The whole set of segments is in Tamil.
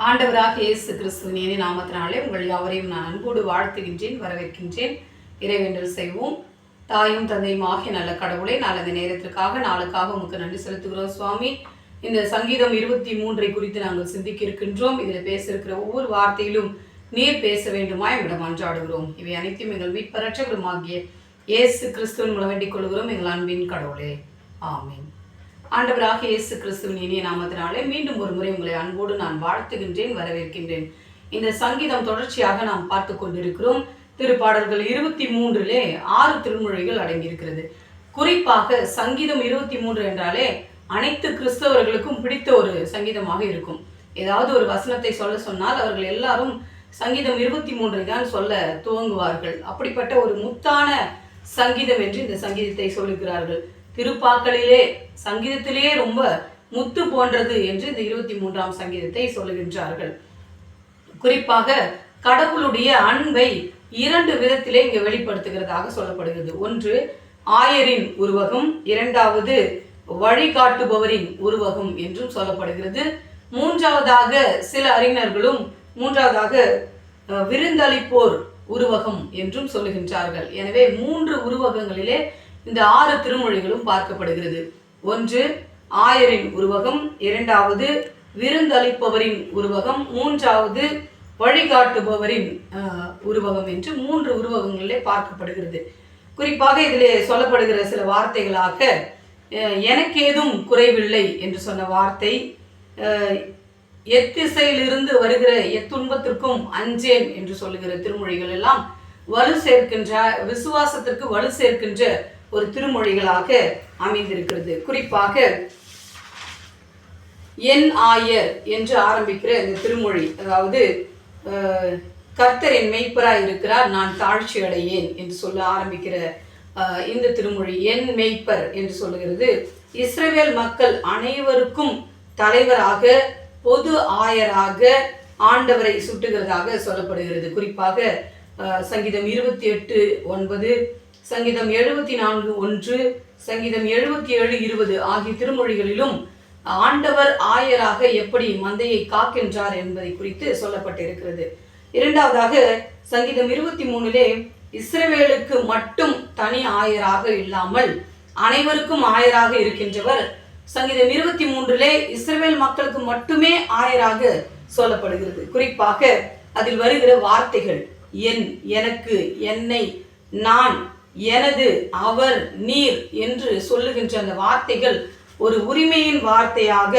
ஆண்டவராக இயேசு கிறிஸ்துவின் இனிய நாமத்தினாலே உங்கள் யாவரையும் நான் அன்போடு வாழ்த்துகின்றேன், வரவேற்கின்றேன். இறைவேண்டல் செய்வோம். தாயும் தந்தையும் ஆகிய நல்ல கடவுளை நாளது நேரத்திற்காக நாளுக்காக உமக்கு நன்றி செலுத்துகிறோம் சுவாமி. இந்த சங்கீதம் 23 குறித்து நாங்கள் சிந்திக்க இருக்கின்றோம். இதில் பேச இருக்கிற ஒவ்வொரு வார்த்தையிலும் நீர் பேச வேண்டுமாய் எங்களிடம் அன்றாடுகிறோம். இவை அனைத்தையும் எங்கள் மீட்பரட்சகருமாகிய இயேசு கிறிஸ்துவின் மூலம் வேண்டிக் கொள்கிறோம் எங்கள் அன்பின் கடவுளே, ஆமீன். ஆண்டவராக இயேசு கிறிஸ்துவின் இனிய நாமத்தினாலே மீண்டும் ஒரு முறை உங்களை அன்போடு நான் வாழ்த்துகின்றேன், வரவேற்கின்றேன். இந்த சங்கீதம் தொடர்ச்சியாக நாம் பார்த்து கொண்டிருக்கிறோம். திருப்பாடல்கள் 23 6 திருமொழிகள் அடங்கியிருக்கிறது. குறிப்பாக சங்கீதம் 23 என்றாலே அனைத்து கிறிஸ்தவர்களுக்கும் பிடித்த ஒரு சங்கீதமாக இருக்கும். ஏதாவது ஒரு வசனத்தை சொல்ல சொன்னால் அவர்கள் எல்லாரும் சங்கீதம் 23 தான் சொல்ல துவங்குவார்கள். அப்படிப்பட்ட ஒரு முத்தான சங்கீதம் என்று இந்த சங்கீதத்தை சொல்லுகிறார்கள். திருப்பாக்களிலே சங்கீதத்திலேயே ரொம்ப முத்து போன்றது என்று இந்த 23ஆம் சங்கீதத்தை சொல்லுகின்றார்கள். குறிப்பாக கடவுளுடைய அன்பை 2 விதத்திலே இங்கே வெளிப்படுத்துகிறதாக சொல்லப்படுகிறது. ஒன்று ஆயரின் உருவகம், இரண்டாவது வழிகாட்டுபவரின் உருவகம் என்றும் சொல்லப்படுகிறது. மூன்றாவதாக சில அறிஞர்களும் விருந்தளிப்போர் உருவகம் என்றும் சொல்லுகின்றார்கள். எனவே 3 உருவகங்களிலே இந்த 6 திருமொழிகளும் பார்க்கப்படுகிறது. ஒன்று ஆயரின் உருவகம், இரண்டாவது விருந்தளிப்பவரின் உருவகம், மூன்றாவது வழிகாட்டுபவரின் உருவகம் என்று 3 உருவகங்களிலே பார்க்கப்படுகிறது. குறிப்பாக இதிலே சொல்லப்படுகிற சில வார்த்தைகளாக எனக்கு ஏதும் குறைவில்லை என்று சொன்ன வார்த்தை, எத்திசையிலிருந்து வருகிற எத்துன்பத்திற்கும் அஞ்சேன் என்று சொல்லுகிற திருமொழிகள் எல்லாம் வலு சேர்க்கின்ற, விசுவாசத்திற்கு வலு சேர்க்கின்ற ஒரு திருமொழிகளாக அமைந்திருக்கிறது. குறிப்பாக என் ஆயர் என்று ஆரம்பிக்கிற இந்த திருமொழி, அதாவது கர்த்தர் என் மெய்ப்பராய் இருக்கிறார், நான் தாழ்ச்சி அடையேன் என்று சொல்ல ஆரம்பிக்கிற இந்த திருமொழி என் மெய்ப்பர் என்று சொல்லுகிறது. இஸ்ரவேல் மக்கள் அனைவருக்கும் தலைவராக, பொது ஆயராக ஆண்டவரை சுட்டுகிறதாக சொல்லப்படுகிறது. குறிப்பாக சங்கீதம் 28:9, சங்கீதம் 74:1, சங்கீதம் 77:20 ஆகிய திருமொழிகளிலும் ஆண்டவர் ஆயராக எப்படி மந்தையை காக்கின்றார் என்பதை குறித்து சொல்லப்பட்டிருக்கிறது. இரண்டாவதாக சங்கீதம் 23 இஸ்ரவேலுக்கு மட்டும் தனி ஆயராக இல்லாமல் அனைவருக்கும் ஆயராக இருக்கின்றவர். சங்கீதம் 23 இஸ்ரவேல் மக்களுக்கு மட்டுமே ஆயராக சொல்லப்படுகிறது. குறிப்பாக அதில் வருகிற வார்த்தைகள் என், எனக்கு, என்னை, நான், எனது, அவர், நீர் என்று சொல்லுகின்ற அந்த வார்த்தைகள் ஒரு உரிமையின் வார்த்தையாக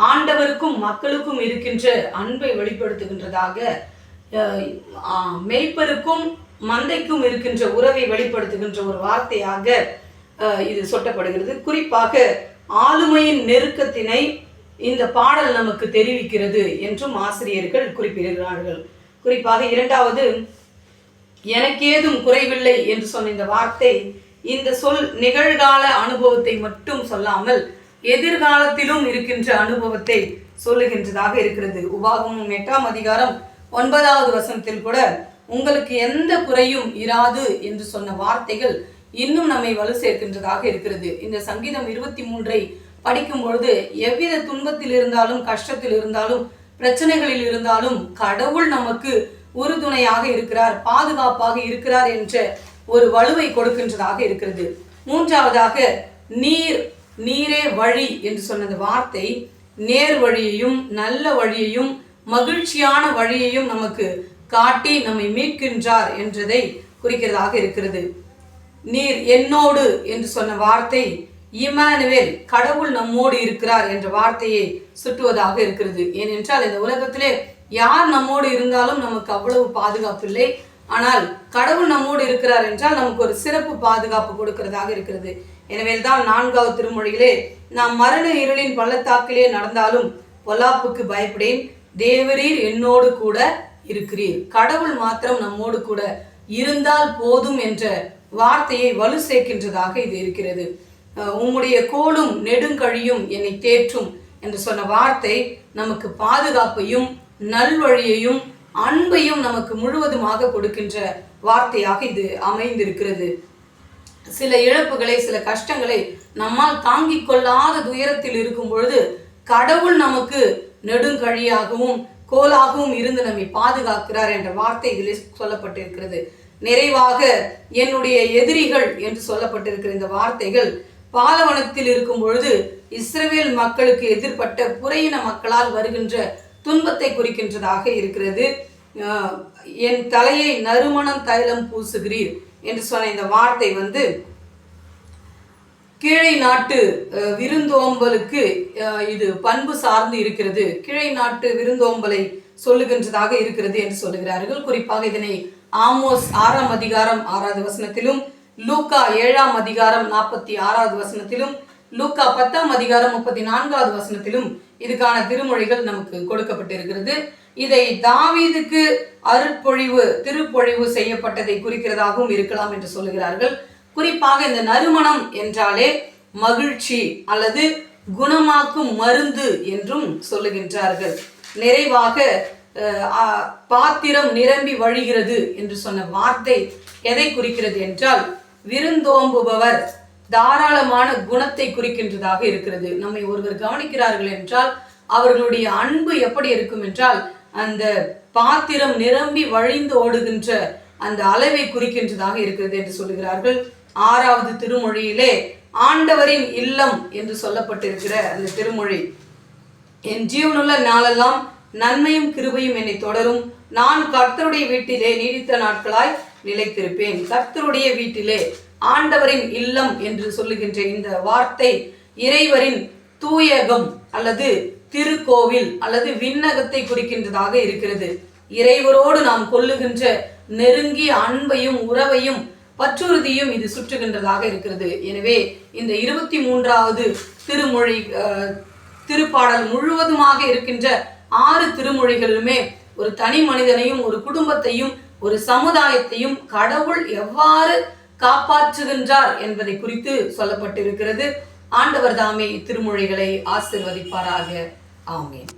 ஆண்டவருக்கும் மக்களுக்கும் இருக்கின்ற அன்பை வெளிப்படுத்துகின்றதாக, மெய்ப்பருக்கும் மந்தைக்கும் இருக்கின்ற உறவை வெளிப்படுத்துகின்ற ஒரு வார்த்தையாக இது சொல்லப்படுகிறது. குறிப்பாக ஆளுமையின் நெருக்கத்தினை இந்த பாடல் நமக்கு தெரிவிக்கிறது என்றும் ஆசிரியர்கள் குறிப்பிடுகிறார்கள். குறிப்பாக இரண்டாவது எனக்கேதும் குறைவில்லை என்று சொன்ன இந்த வார்த்தை, இந்த சொல் நிகழ்கால அனுபவத்தை மட்டும் சொல்லாமல் எதிர்காலத்திலும் இருக்கின்ற அனுபவத்தை சொல்லுகின்றதாக இருக்கிறது. உபாகமம் 8ஆம் அதிகாரம் 9வது வசனத்தில் கூட உங்களுக்கு எந்த குறையும் இராது என்று சொன்ன வார்த்தைகள் இன்னும் நம்மை வலு சேர்க்கின்றதாக இருக்கிறது. இந்த சங்கீதம் 23 படிக்கும் பொழுது எவ்வித துன்பத்தில் இருந்தாலும், கஷ்டத்தில் இருந்தாலும், பிரச்சனைகளில் இருந்தாலும் கடவுள் நமக்கு உறுதுணையாக இருக்கிறார், பாதுகாப்பாக இருக்கிறார் என்ற ஒரு வலுவை கொடுக்கின்றதாக இருக்கிறது. மூன்றாவதாக நீரே வழி என்று சொன்ன வார்த்தை நேர் வழியையும், நல்ல வழியையும், மகிழ்ச்சியான வழியையும் நமக்கு காட்டி நம்மை மீட்கின்றார் என்றதை குறிக்கிறதாக இருக்கிறது. நீர் என்னோடு என்று சொன்ன வார்த்தை இமானுவேல், கடவுள் நம்மோடு இருக்கிறார் என்ற வார்த்தையை சுட்டுவதாக இருக்கிறது. ஏனென்றால் இந்த உலகத்திலே யார் நம்மோடு இருந்தாலும் நமக்கு அவ்வளவு பாதுகாப்பு இல்லை. ஆனால் கடவுள் நம்மோடு இருக்கிறார் என்றால் நமக்கு ஒரு சிறப்பு பாதுகாப்பு கொடுக்கிறதாக இருக்கிறது. எனவே தான் 4வது திருமொழியிலே நாம் மரண இருளின் பள்ளத்தாக்கிலே நடந்தாலும் பொல்லாப்புக்கு பயப்படேன், தேவரீர் என்னோடு கூட இருக்கிறீர். கடவுள் மாத்திரம் நம்மோடு கூட இருந்தால் போதும் என்ற வார்த்தையை வலு சேர்க்கின்றதாக இது இருக்கிறது. உம்முடைய கோலும் நெடுங்கழியும் என்னை தேற்றும் என்று சொன்ன வார்த்தை நமக்கு பாதுகாப்பையும், நல்வழியையும், அன்பையும் நமக்கு முழுவதுமாக கொடுக்கின்ற வார்த்தையாக இது அமைந்திருக்கிறது. சில இழப்புகளை, சில கஷ்டங்களை நம்மால் தாங்கிக் கொள்ளாத துயரத்தில் இருக்கும் பொழுது கடவுள் நமக்கு நெடுங்கழியாகவும் கோலாகவும் இருந்து நம்மை பாதுகாக்கிறார் என்ற வார்த்தை இதிலே சொல்லப்பட்டிருக்கிறது. நிறைவாக என்னுடைய எதிரிகள் என்று சொல்லப்பட்டிருக்கிற இந்த வார்த்தைகள் பாலைவனத்தில் இருக்கும் பொழுது இஸ்ரவேல் மக்களுக்கு எதிர்பட்ட புறையின மக்களால் வருகின்ற துன்பத்தை குறிக்கின்றதாக இருக்கிறது. என் தலையை நறுமணம் தைலம் பூசுகிறீர் என்று சொன்ன இந்த வார்த்தை கீழை நாட்டு விருந்தோம்பலுக்கு இது பண்பு சார்ந்து இருக்கிறது. கீழை நாட்டு விருந்தோம்பலை சொல்லுகின்றதாக இருக்கிறது என்று சொல்லுகிறார்கள். குறிப்பாக இதனை ஆமோஸ் 6ஆம் அதிகாரம் 6வது வசனத்திலும், லூக்கா 7ஆம் அதிகாரம் 46வது வசனத்திலும், லூக்கா 10ஆம் அதிகாரம் 34வது வசனத்திலும் இதுக்கான திருமொழிகள் நமக்கு கொடுக்கப்பட்டிருக்கிறது. இதை தாவீதுக்கு திருப்பொழிவு செய்யப்பட்டதை குறிக்கிறதாகவும் இருக்கலாம் என்று சொல்லுகிறார்கள். குறிப்பாக இந்த நறுமணம் என்றாலே மகிழ்ச்சி அல்லது குணமாக்கும் மருந்து என்றும் சொல்லுகின்றார்கள். நிறைவாக பாத்திரம் நிரம்பி வழிகிறது என்று சொன்ன வார்த்தை எதை குறிக்கிறது என்றால், விருந்தோம்புபவர் தாராளமான குணத்தை குறிக்கின்றதாக இருக்கிறது. நம்மை ஒருவர் கவனிக்கிறார்கள் என்றால் அவர்களுடைய அன்பு எப்படி இருக்கும் என்றால், அந்த பாத்திரம் நிரம்பி வழிந்து ஓடுகின்ற அந்த அளவை குறிக்கின்றதாக இருக்கிறது என்று சொல்லுகிறார்கள். 6வது திருமொழியிலே ஆண்டவரின் இல்லம் என்று சொல்லப்பட்டிருக்கிற அந்த திருமொழி, என் ஜீவனுள்ள நாளெல்லாம் நன்மையும் கிருபையும் என்னை தொடரும், நான் கர்த்தருடைய வீட்டிலே நீடித்த நாட்களாய் நிலைத்திருப்பேன். கர்த்தருடைய வீட்டிலே, ஆண்டவரின் இல்லம் என்று சொல்லுகின்ற இந்த வார்த்தை இறைவரின் தூயகம் அல்லது திருக்கோவில் அல்லது விண்ணகத்தை குறிக்கின்றதாக இருக்கிறது. இறைவரோடு நாம் கொள்ளுகின்ற நெருங்கிய அன்பையும் உறவையும் பற்றுறுதியும் இது சுற்றுகின்றதாக இருக்கிறது. எனவே இந்த 23வது திருப்பாடல் முழுவதுமாக இருக்கின்ற 6 திருமொழிகளுமே ஒரு தனி மனிதனையும் ஒரு குடும்பத்தையும் ஒரு சமுதாயத்தையும் கடவுள் எவ்வாறு காப்பாற்றுகின்றார் என்பதை குறித்து சொல்லப்பட்டிருக்கிறது. ஆண்டவர் தாமே திருமொழிகளை ஆசீர்வதிப்பாராக. ஆமென்.